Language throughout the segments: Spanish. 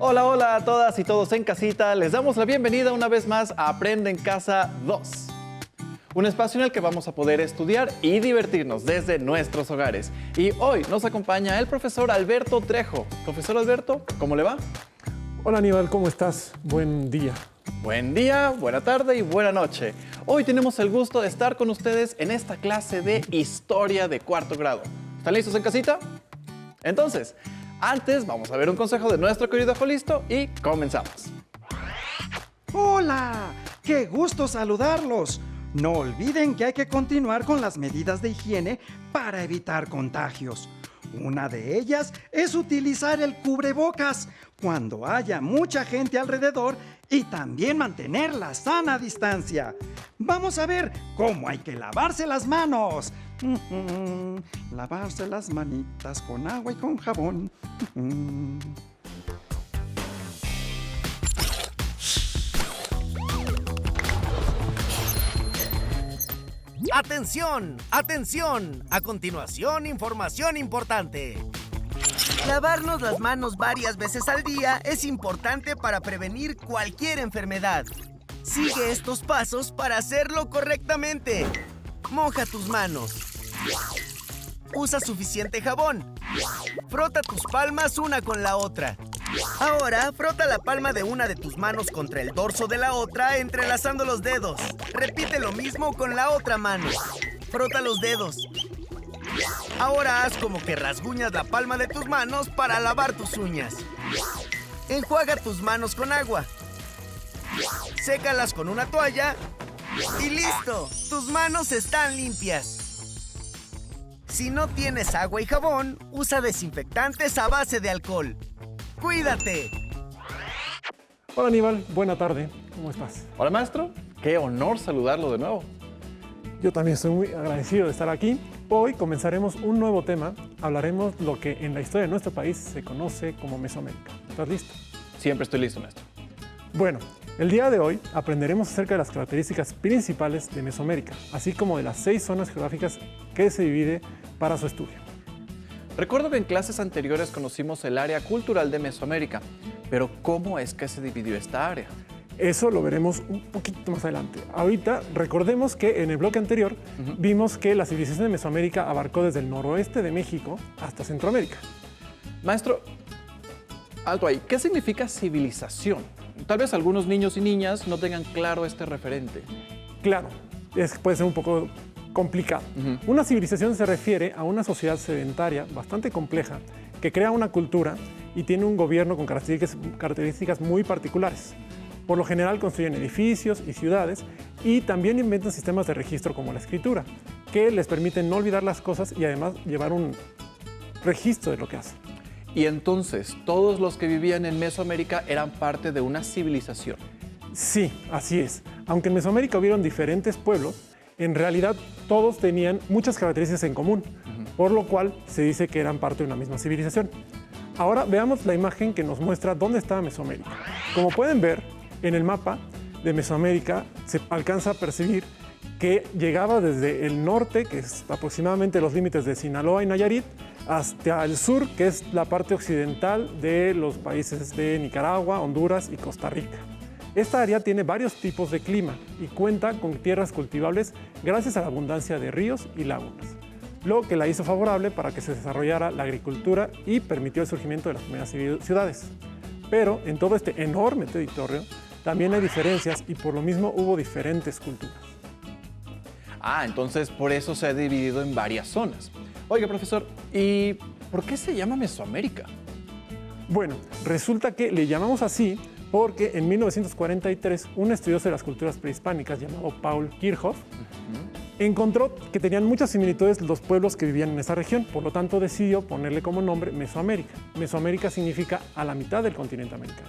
Hola, hola a todas y todos en casita. Les damos la bienvenida una vez más a Aprende en Casa 2. Un espacio en el que vamos a poder estudiar y divertirnos desde nuestros hogares. Y hoy nos acompaña el profesor Alberto Trejo. Profesor Alberto, ¿cómo le va? Hola Aníbal, ¿cómo estás? Buen día. Buen día, buena tarde y buena noche. Hoy tenemos el gusto de estar con ustedes en esta clase de Historia de cuarto grado. ¿Están listos en casita? Entonces, antes vamos a ver un consejo de nuestro querido Jolisto y comenzamos. ¡Hola! ¡Qué gusto saludarlos! No olviden que hay que continuar con las medidas de higiene para evitar contagios. Una de ellas es utilizar el cubrebocas cuando haya mucha gente alrededor y también mantener la sana distancia. Vamos a ver cómo hay que lavarse las manos. Lavarse las manitas con agua y con jabón. ¡Atención! ¡Atención! A continuación, información importante. Lavarnos las manos varias veces al día es importante para prevenir cualquier enfermedad. Sigue estos pasos para hacerlo correctamente. Moja tus manos. Usa suficiente jabón. Frota tus palmas una con la otra. Ahora, frota la palma de una de tus manos contra el dorso de la otra, entrelazando los dedos. Repite lo mismo con la otra mano. Frota los dedos. Ahora haz como que rasguñas la palma de tus manos para lavar tus uñas. Enjuaga tus manos con agua. Sécalas con una toalla. ¡Y listo! ¡Tus manos están limpias! Si no tienes agua y jabón, usa desinfectantes a base de alcohol. ¡Cuídate! Hola Aníbal, buena tarde. ¿Cómo estás? Hola, maestro. Qué honor saludarlo de nuevo. Yo también estoy muy agradecido de estar aquí. Hoy comenzaremos un nuevo tema. Hablaremos lo que en la historia de nuestro país se conoce como Mesoamérica. ¿Estás listo? Siempre estoy listo, maestro. Bueno, el día de hoy aprenderemos acerca de las características principales de Mesoamérica, así como de las 6 zonas geográficas que se divide para su estudio. Recuerdo que en clases anteriores conocimos el área cultural de Mesoamérica, pero ¿cómo es que se dividió esta área? Eso lo veremos un poquito más adelante. Ahorita recordemos que en el bloque anterior vimos que la civilización de Mesoamérica abarcó desde el noroeste de México hasta Centroamérica. Maestro, alto ahí, ¿qué significa civilización? Tal vez algunos niños y niñas no tengan claro este referente. Claro, puede ser un poco complicado. Una civilización se refiere a una sociedad sedentaria bastante compleja que crea una cultura y tiene un gobierno con características muy particulares. Por lo general construyen edificios y ciudades y también inventan sistemas de registro como la escritura, que les permiten no olvidar las cosas y además llevar un registro de lo que hacen. Y entonces, ¿todos los que vivían en Mesoamérica eran parte de una civilización? Sí, así es. Aunque en Mesoamérica hubieron diferentes pueblos, en realidad todos tenían muchas características en común, por lo cual se dice que eran parte de una misma civilización. Ahora veamos la imagen que nos muestra dónde estaba Mesoamérica. Como pueden ver, en el mapa de Mesoamérica se alcanza a percibir que llegaba desde el norte, que es aproximadamente los límites de Sinaloa y Nayarit, hasta el sur, que es la parte occidental de los países de Nicaragua, Honduras y Costa Rica. Esta área tiene varios tipos de clima y cuenta con tierras cultivables gracias a la abundancia de ríos y lagunas, lo que la hizo favorable para que se desarrollara la agricultura y permitió el surgimiento de las primeras ciudades. Pero en todo este enorme territorio también hay diferencias y por lo mismo hubo diferentes culturas. Ah, entonces por eso se ha dividido en varias zonas. Oiga, profesor, ¿y por qué se llama Mesoamérica? Bueno, resulta que le llamamos así porque en 1943 un estudioso de las culturas prehispánicas llamado Paul Kirchhoff encontró que tenían muchas similitudes los pueblos que vivían en esa región, por lo tanto decidió ponerle como nombre Mesoamérica. Mesoamérica significa a la mitad del continente americano.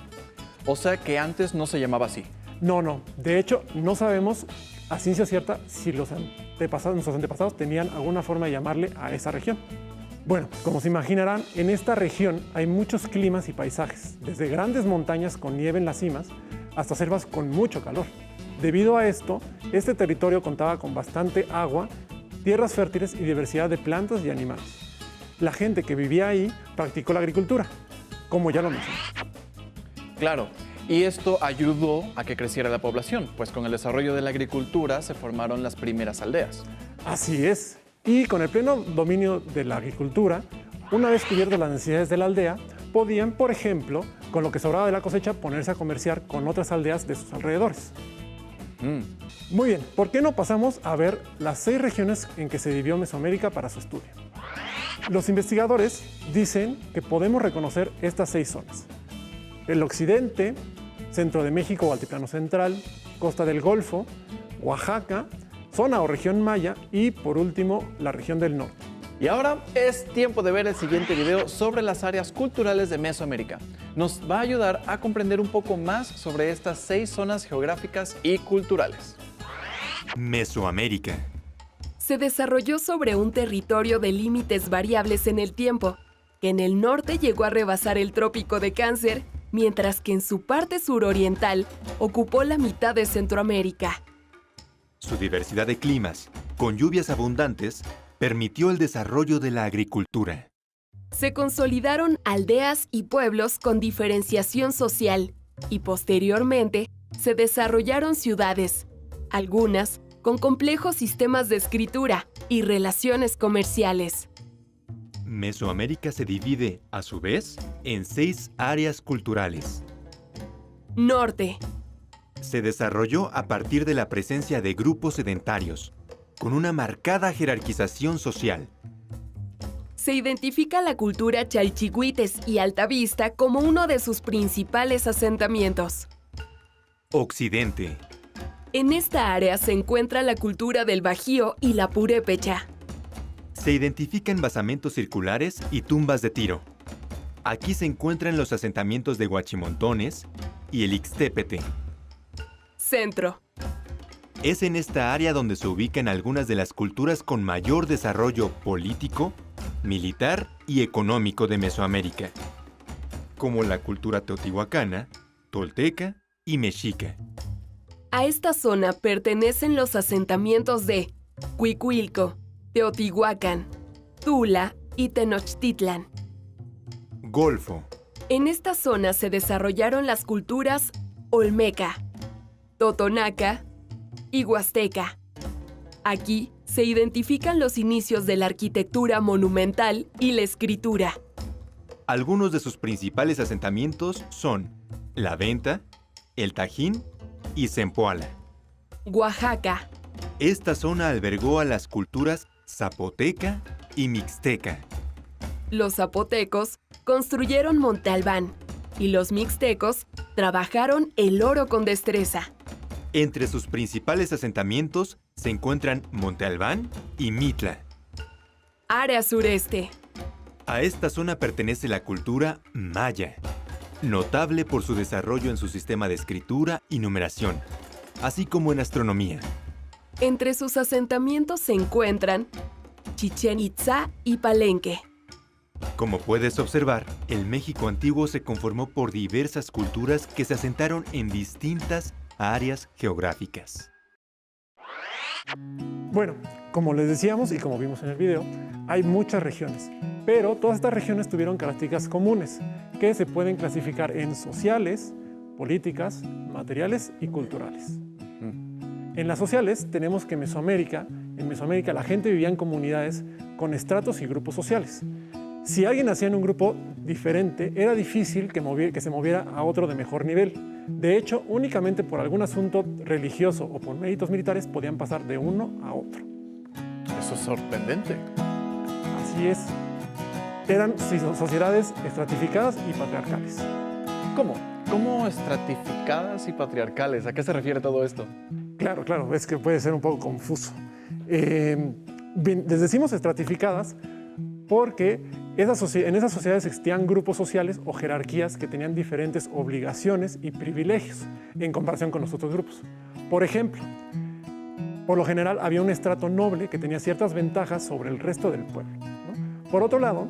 O sea que antes no se llamaba así. No. De hecho, no sabemos a ciencia cierta si nuestros antepasados tenían alguna forma de llamarle a esa región. Bueno, como se imaginarán, en esta región hay muchos climas y paisajes, desde grandes montañas con nieve en las cimas hasta selvas con mucho calor. Debido a esto, este territorio contaba con bastante agua, tierras fértiles y diversidad de plantas y animales. La gente que vivía ahí practicó la agricultura, como ya lo mencioné. Claro, y esto ayudó a que creciera la población, pues con el desarrollo de la agricultura se formaron las primeras aldeas. Así es. Y con el pleno dominio de la agricultura, una vez cubiertas las necesidades de la aldea, podían, por ejemplo, con lo que sobraba de la cosecha, ponerse a comerciar con otras aldeas de sus alrededores. Muy bien, ¿por qué no pasamos a ver las 6 regiones en que se dividió Mesoamérica para su estudio? Los investigadores dicen que podemos reconocer estas 6 zonas. El occidente, centro de México o altiplano central, costa del Golfo, Oaxaca, zona o región maya y, por último, la región del norte. Y ahora es tiempo de ver el siguiente video sobre las áreas culturales de Mesoamérica. Nos va a ayudar a comprender un poco más sobre estas 6 zonas geográficas y culturales. Mesoamérica. Se desarrolló sobre un territorio de límites variables en el tiempo, que en el norte llegó a rebasar el trópico de Cáncer, mientras que en su parte suroriental ocupó la mitad de Centroamérica. Su diversidad de climas, con lluvias abundantes, permitió el desarrollo de la agricultura. Se consolidaron aldeas y pueblos con diferenciación social y posteriormente se desarrollaron ciudades, algunas con complejos sistemas de escritura y relaciones comerciales. Mesoamérica se divide, a su vez, en 6 áreas culturales. Norte. Se desarrolló a partir de la presencia de grupos sedentarios, con una marcada jerarquización social. Se identifica la cultura Chalchihuites y Altavista como uno de sus principales asentamientos. Occidente. En esta área se encuentra la cultura del Bajío y la Purépecha. Se identifican basamentos circulares y tumbas de tiro. Aquí se encuentran los asentamientos de Huachimontones y el Ixtépete. Centro. Es en esta área donde se ubican algunas de las culturas con mayor desarrollo político, militar y económico de Mesoamérica, como la cultura teotihuacana, tolteca y mexica. A esta zona pertenecen los asentamientos de Cuicuilco, Teotihuacán, Tula y Tenochtitlan. Golfo. En esta zona se desarrollaron las culturas Olmeca, Totonaca y Huasteca. Aquí se identifican los inicios de la arquitectura monumental y la escritura. Algunos de sus principales asentamientos son La Venta, El Tajín y Zempoala. Oaxaca. Esta zona albergó a las culturas zapoteca y mixteca. Los zapotecos construyeron Monte Albán y los mixtecos trabajaron el oro con destreza. Entre sus principales asentamientos se encuentran Monte Albán y Mitla. Área sureste. A esta zona pertenece la cultura maya, notable por su desarrollo en su sistema de escritura y numeración, así como en astronomía. Entre sus asentamientos se encuentran Chichén Itzá y Palenque. Como puedes observar, el México antiguo se conformó por diversas culturas que se asentaron en distintas áreas geográficas. Bueno, como les decíamos y como vimos en el video, hay muchas regiones, pero todas estas regiones tuvieron características comunes que se pueden clasificar en sociales, políticas, materiales y culturales. En las sociales tenemos que en Mesoamérica la gente vivía en comunidades con estratos y grupos sociales. Si alguien nacía en un grupo diferente, era difícil que se moviera a otro de mejor nivel. De hecho, únicamente por algún asunto religioso o por méritos militares podían pasar de uno a otro. Eso es sorprendente. Así es. Eran sociedades estratificadas y patriarcales. ¿Cómo? ¿Cómo estratificadas y patriarcales? ¿A qué se refiere todo esto? Claro, es que puede ser un poco confuso. Les decimos estratificadas porque en esas sociedades existían grupos sociales o jerarquías que tenían diferentes obligaciones y privilegios en comparación con los otros grupos. Por ejemplo, por lo general había un estrato noble que tenía ciertas ventajas sobre el resto del pueblo, ¿no? Por otro lado,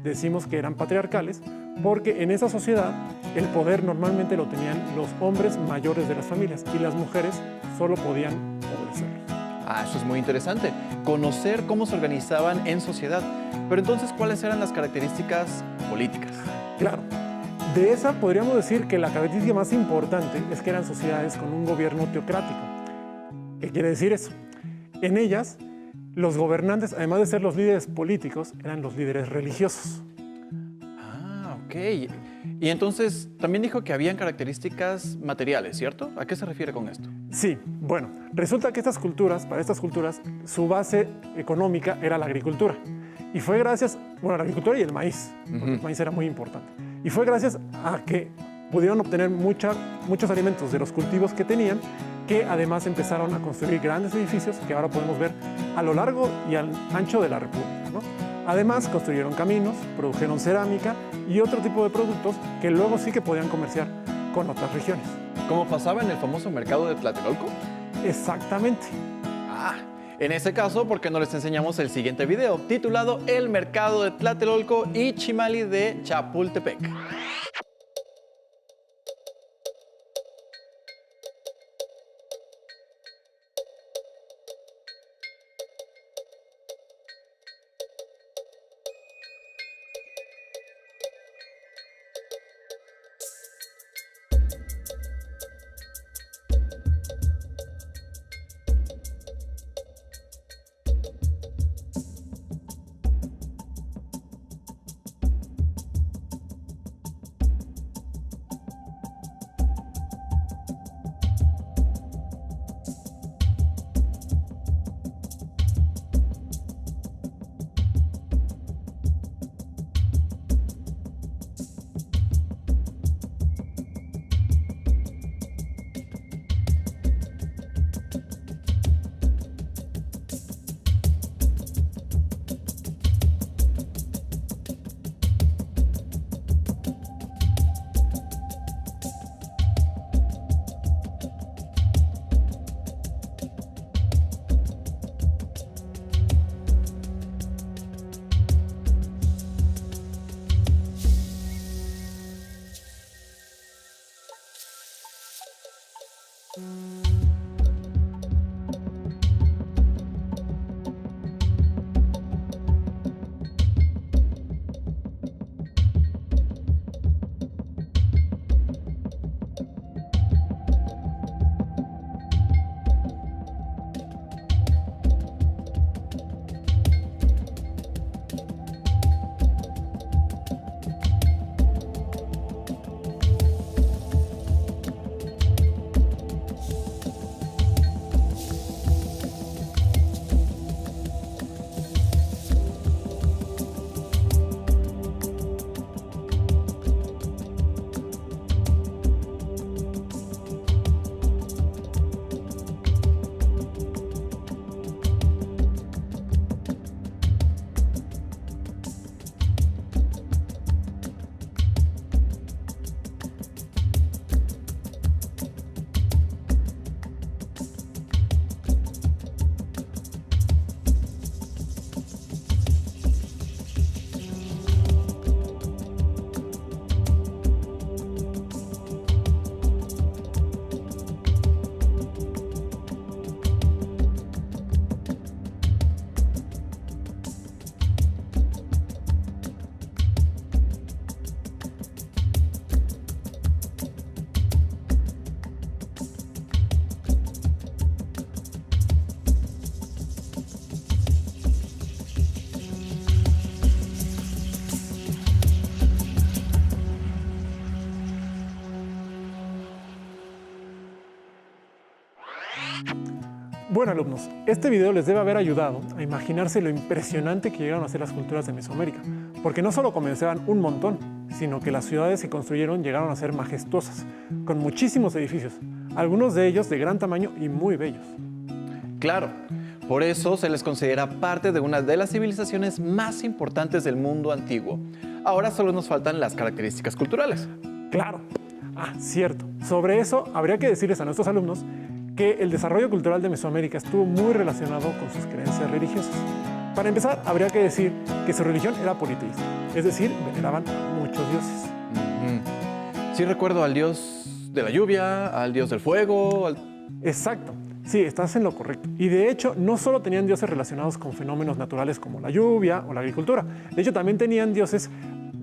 decimos que eran patriarcales porque en esa sociedad el poder normalmente lo tenían los hombres mayores de las familias y las mujeres solo podían obedecerlos. Eso es muy interesante. Conocer cómo se organizaban en sociedad. Pero entonces, ¿cuáles eran las características políticas? Claro. De esa podríamos decir que la característica más importante es que eran sociedades con un gobierno teocrático. ¿Qué quiere decir eso? En ellas, los gobernantes, además de ser los líderes políticos, eran los líderes religiosos. Ah, ok. Y entonces también dijo que habían características materiales, ¿cierto? ¿A qué se refiere con esto? Sí, bueno, resulta que para estas culturas, su base económica era la agricultura. Y fue gracias, bueno, la agricultura y el maíz, porque el maíz era muy importante. Y fue gracias a que pudieron obtener muchos alimentos de los cultivos que tenían, que además empezaron a construir grandes edificios que ahora podemos ver a lo largo y al ancho de la República, ¿no? Además, construyeron caminos, produjeron cerámica y otro tipo de productos que luego sí que podían comerciar con otras regiones. ¿Cómo pasaba en el famoso mercado de Tlatelolco? Exactamente. Ah, en ese caso, ¿por qué no les enseñamos el siguiente video titulado El mercado de Tlatelolco y Chimali de Chapultepec? Bueno, alumnos, este video les debe haber ayudado a imaginarse lo impresionante que llegaron a ser las culturas de Mesoamérica, porque no solo comenzaban un montón, sino que las ciudades que construyeron llegaron a ser majestuosas, con muchísimos edificios, algunos de ellos de gran tamaño y muy bellos. Claro, por eso se les considera parte de una de las civilizaciones más importantes del mundo antiguo. Ahora solo nos faltan las características culturales. Claro. Ah, cierto. Sobre eso habría que decirles a nuestros alumnos que el desarrollo cultural de Mesoamérica estuvo muy relacionado con sus creencias religiosas. Para empezar, habría que decir que su religión era politeísta, es decir, veneraban a muchos dioses. Sí recuerdo al dios de la lluvia, al dios del fuego, Exacto. Sí, estás en lo correcto. Y de hecho, no solo tenían dioses relacionados con fenómenos naturales como la lluvia o la agricultura. De hecho, también tenían dioses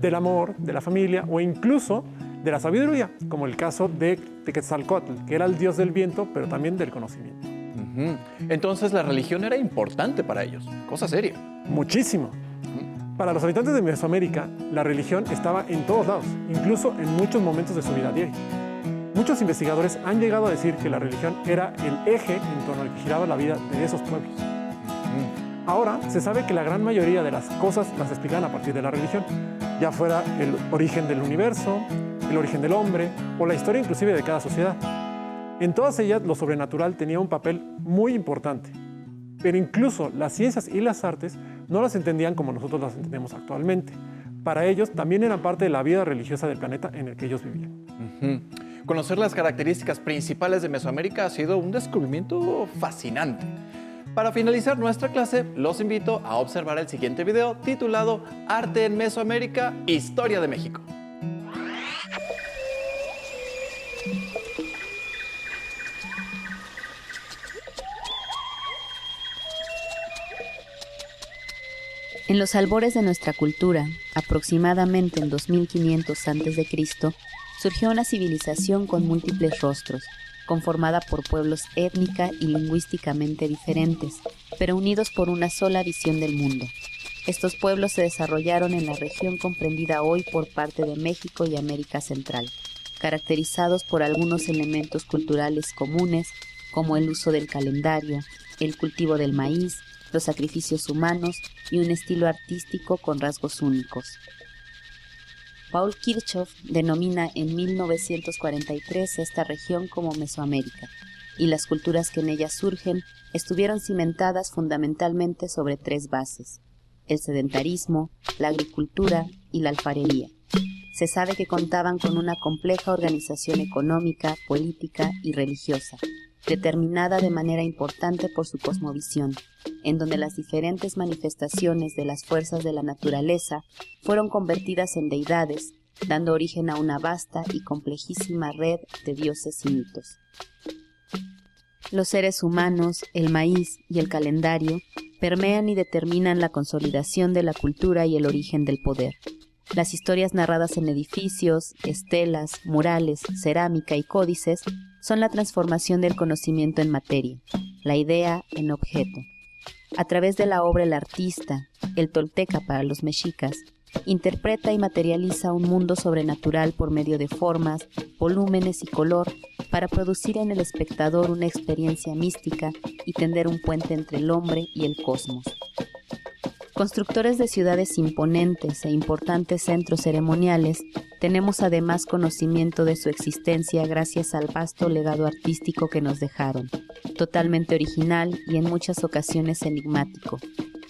del amor, de la familia o incluso de la sabiduría, como el caso de Quetzalcóatl, que era el dios del viento, pero también del conocimiento. Entonces la religión era importante para ellos, cosa seria. Muchísimo. Para los habitantes de Mesoamérica, la religión estaba en todos lados, incluso en muchos momentos de su vida diaria. Muchos investigadores han llegado a decir que la religión era el eje en torno al que giraba la vida de esos pueblos. Ahora se sabe que la gran mayoría de las cosas las explican a partir de la religión, ya fuera el origen del universo, el origen del hombre o la historia inclusive de cada sociedad. En todas ellas lo sobrenatural tenía un papel muy importante, pero incluso las ciencias y las artes no las entendían como nosotros las entendemos actualmente. Para ellos también eran parte de la vida religiosa del planeta en el que ellos vivían. Conocer las características principales de Mesoamérica ha sido un descubrimiento fascinante. Para finalizar nuestra clase, los invito a observar el siguiente video titulado Arte en Mesoamérica, Historia de México. En los albores de nuestra cultura, aproximadamente en 2500 a.C., surgió una civilización con múltiples rostros, conformada por pueblos étnica y lingüísticamente diferentes, pero unidos por una sola visión del mundo. Estos pueblos se desarrollaron en la región comprendida hoy por parte de México y América Central, caracterizados por algunos elementos culturales comunes, como el uso del calendario, el cultivo del maíz, los sacrificios humanos y un estilo artístico con rasgos únicos. Paul Kirchhoff denomina en 1943 esta región como Mesoamérica, y las culturas que en ella surgen estuvieron cimentadas fundamentalmente sobre tres bases: el sedentarismo, la agricultura y la alfarería. Se sabe que contaban con una compleja organización económica, política y religiosa, determinada de manera importante por su cosmovisión, en donde las diferentes manifestaciones de las fuerzas de la naturaleza fueron convertidas en deidades, dando origen a una vasta y complejísima red de dioses y mitos. Los seres humanos, el maíz y el calendario permean y determinan la consolidación de la cultura y el origen del poder. Las historias narradas en edificios, estelas, murales, cerámica y códices son la transformación del conocimiento en materia, la idea en objeto. A través de la obra el artista, el tolteca para los mexicas, interpreta y materializa un mundo sobrenatural por medio de formas, volúmenes y color para producir en el espectador una experiencia mística y tender un puente entre el hombre y el cosmos. Constructores de ciudades imponentes e importantes centros ceremoniales, tenemos además conocimiento de su existencia gracias al vasto legado artístico que nos dejaron, totalmente original y en muchas ocasiones enigmático,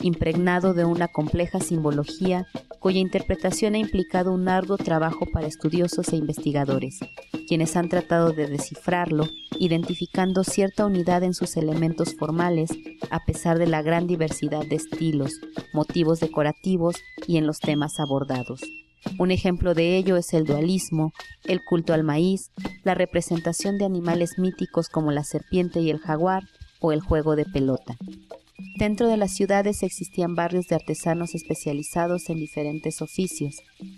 impregnado de una compleja simbología cuya interpretación ha implicado un arduo trabajo para estudiosos e investigadores, quienes han tratado de descifrarlo, identificando cierta unidad en sus elementos formales, a pesar de la gran diversidad de estilos, motivos decorativos y en los temas abordados. Un ejemplo de ello es el dualismo, el culto al maíz, la representación de animales míticos como la serpiente y el jaguar o el juego de pelota. Dentro de las ciudades existían barrios de artesanos especializados en diferentes oficios.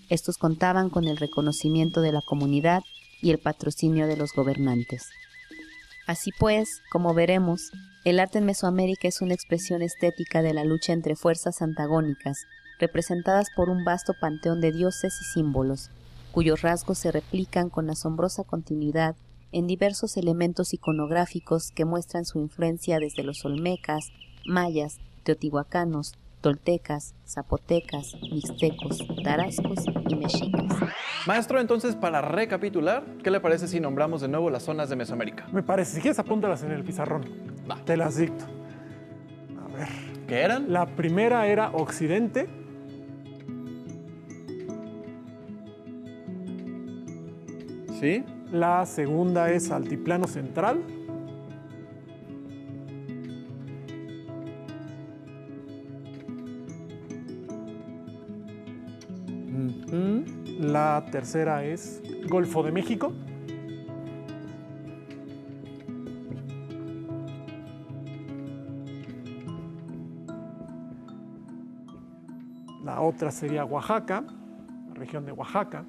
Estos contaban con el reconocimiento de la comunidad y el patrocinio de los gobernantes. Así pues, como veremos, el arte en Mesoamérica es una expresión estética de la lucha entre fuerzas antagónicas, representadas por un vasto panteón de dioses y símbolos, cuyos rasgos se replican con asombrosa continuidad en diversos elementos iconográficos que muestran su influencia desde los olmecas, mayas, teotihuacanos, toltecas, zapotecas, mixtecos, tarascos y mexicas. Maestro, entonces, para recapitular, ¿qué le parece si nombramos de nuevo las zonas de Mesoamérica? Me parece, si quieres apúntalas en el pizarrón. Va. Te las dicto. A ver. ¿Qué eran? La primera era Occidente. Sí. La segunda es Altiplano Central. La tercera es Golfo de México. La otra sería Oaxaca, región de Oaxaca.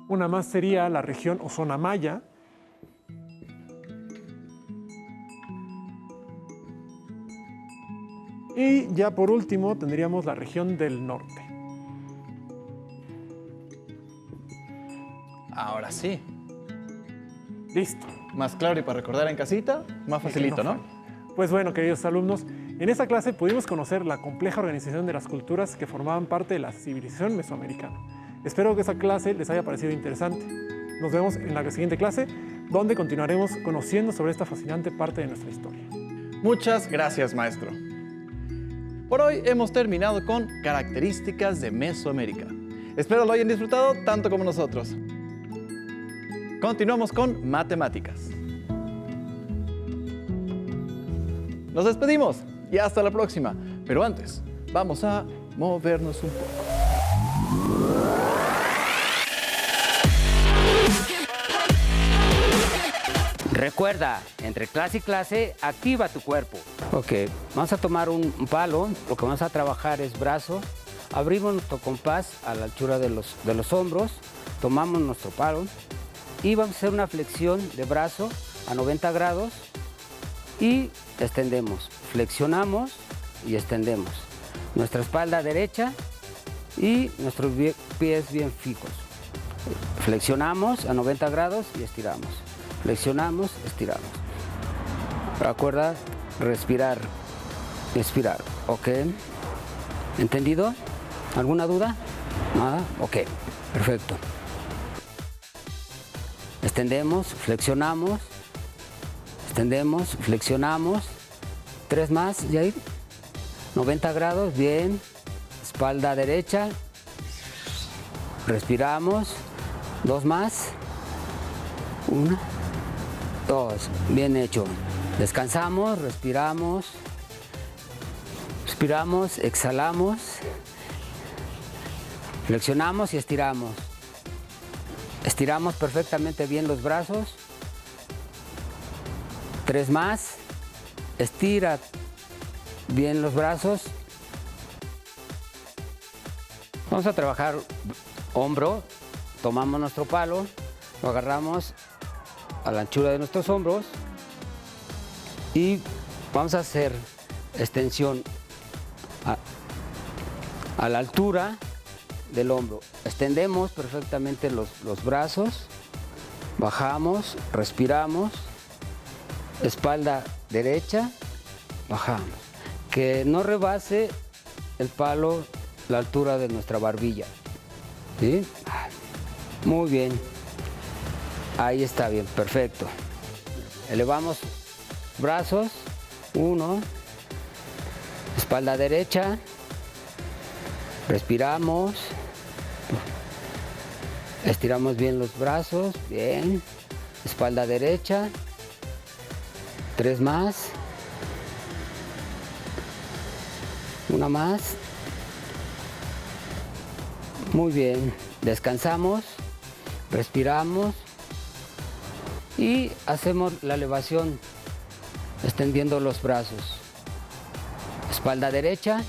Una más sería la región o zona maya. Y ya por último tendríamos la región del norte. Ahora sí. Listo. Más claro y para recordar en casita, más facilito, ¿no? Pues bueno, queridos alumnos, en esta clase pudimos conocer la compleja organización de las culturas que formaban parte de la civilización mesoamericana. Espero que esa clase les haya parecido interesante. Nos vemos en la siguiente clase, donde continuaremos conociendo sobre esta fascinante parte de nuestra historia. Muchas gracias, maestro. Por hoy hemos terminado con características de Mesoamérica. Espero lo hayan disfrutado tanto como nosotros. Continuamos con matemáticas. Nos despedimos y hasta la próxima. Pero antes, vamos a movernos un poco. Recuerda, entre clase y clase, activa tu cuerpo. Ok, vamos a tomar un palo, lo que vamos a trabajar es brazo, abrimos nuestro compás a la altura de los hombros, tomamos nuestro palo y vamos a hacer una flexión de brazo a 90 grados y extendemos, flexionamos y extendemos. Nuestra espalda derecha y nuestros pies bien fijos. Flexionamos a 90 grados y estiramos. Flexionamos, estiramos. Recuerda respirar, expirar. ¿Ok? ¿Entendido? ¿Alguna duda? ¿Nada? Ok, perfecto. Extendemos, flexionamos, extendemos, flexionamos. 3 más, Jair. 90 grados, bien. Espalda derecha. Respiramos. 2 más. 1, 2. Bien hecho. Descansamos, respiramos. Respiramos, exhalamos. Flexionamos y estiramos. Estiramos perfectamente bien los brazos. 3 más. Estira bien los brazos. Vamos a trabajar hombro. Tomamos nuestro palo, lo agarramos a la anchura de nuestros hombros y vamos a hacer extensión a la altura del hombro. Extendemos perfectamente los brazos, bajamos, respiramos, espalda derecha, bajamos. Que no rebase el palo la altura de nuestra barbilla. ¿Sí? Muy bien. Ahí está bien, perfecto. Elevamos brazos, 1, espalda derecha, respiramos, estiramos bien los brazos, bien, espalda derecha, 3 más, 1 más, muy bien, descansamos, respiramos y hacemos la elevación extendiendo los brazos. Espalda derecha.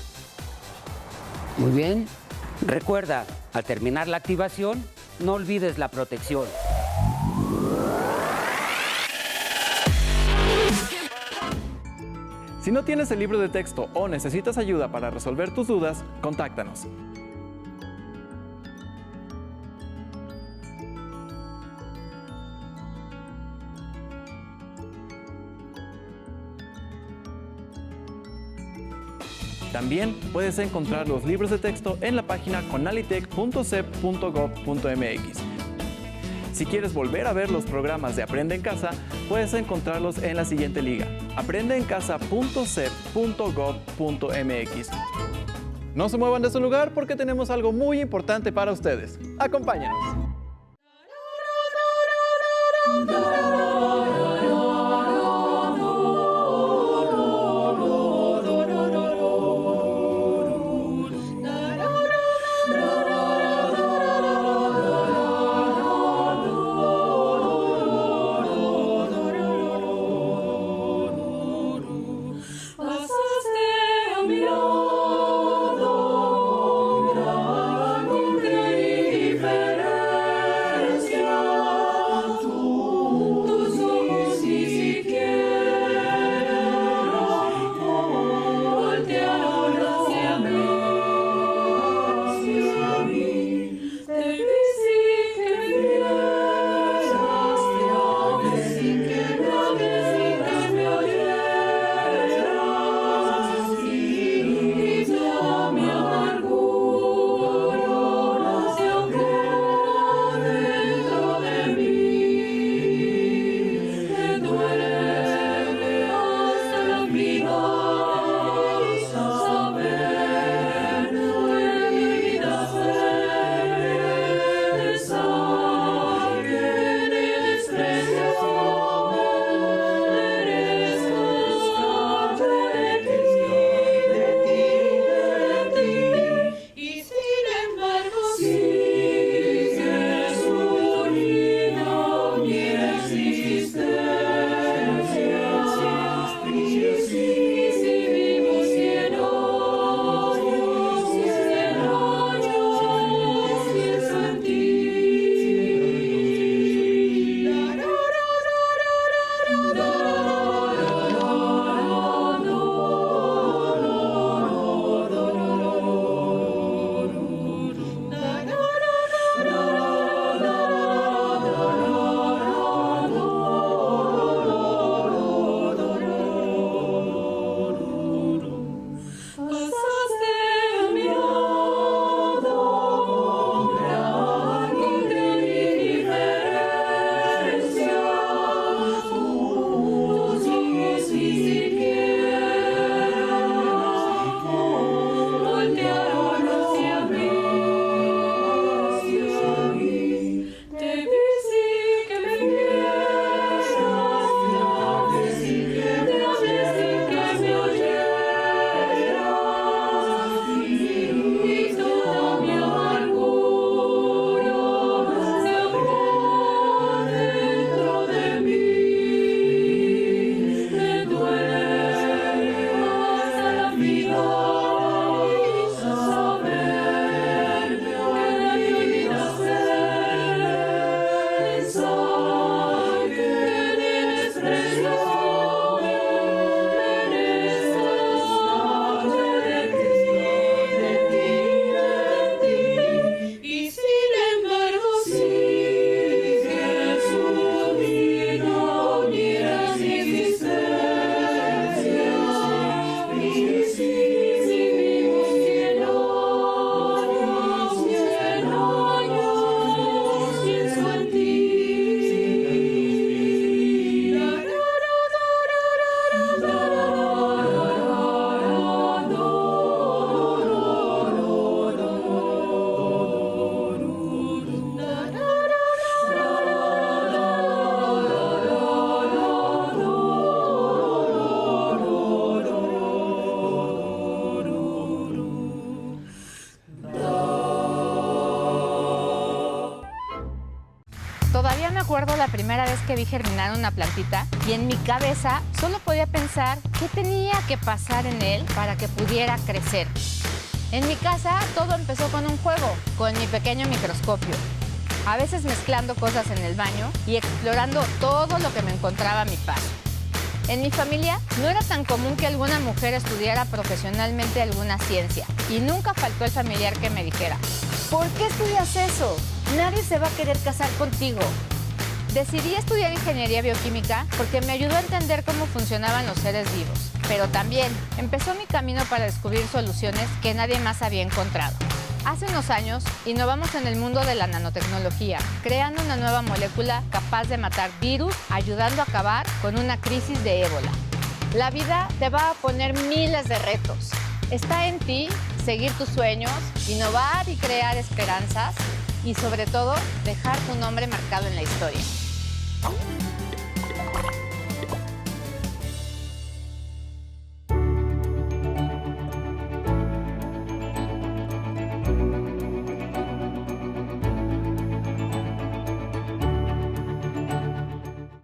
Muy bien. Recuerda, al terminar la activación, no olvides la protección. Si no tienes el libro de texto o necesitas ayuda para resolver tus dudas, contáctanos. También puedes encontrar los libros de texto en la página conalitec.cep.gov.mx. Si quieres volver a ver los programas de Aprende en Casa, puedes encontrarlos en la siguiente liga: aprendeencasa.cep.gov.mx. No se muevan de su lugar porque tenemos algo muy importante para ustedes. Acompáñanos. Pasaste a mi lado. me acuerdo la primera vez que vi germinar una plantita y en mi cabeza solo podía pensar qué tenía que pasar en él para que pudiera crecer. En mi casa todo empezó con un juego, con mi pequeño microscopio. A veces mezclando cosas en el baño y explorando todo lo que me encontraba a mi paso. En mi familia no era tan común que alguna mujer estudiara profesionalmente alguna ciencia y nunca faltó el familiar que me dijera: ¿por qué estudias eso? Nadie se va a querer casar contigo. Decidí estudiar ingeniería bioquímica porque me ayudó a entender cómo funcionaban los seres vivos, pero también empezó mi camino para descubrir soluciones que nadie más había encontrado. Hace unos años, innovamos en el mundo de la nanotecnología, creando una nueva molécula capaz de matar virus, ayudando a acabar con una crisis de ébola. La vida te va a poner miles de retos. Está en ti seguir tus sueños, innovar y crear esperanzas y, sobre todo, dejar tu nombre marcado en la historia.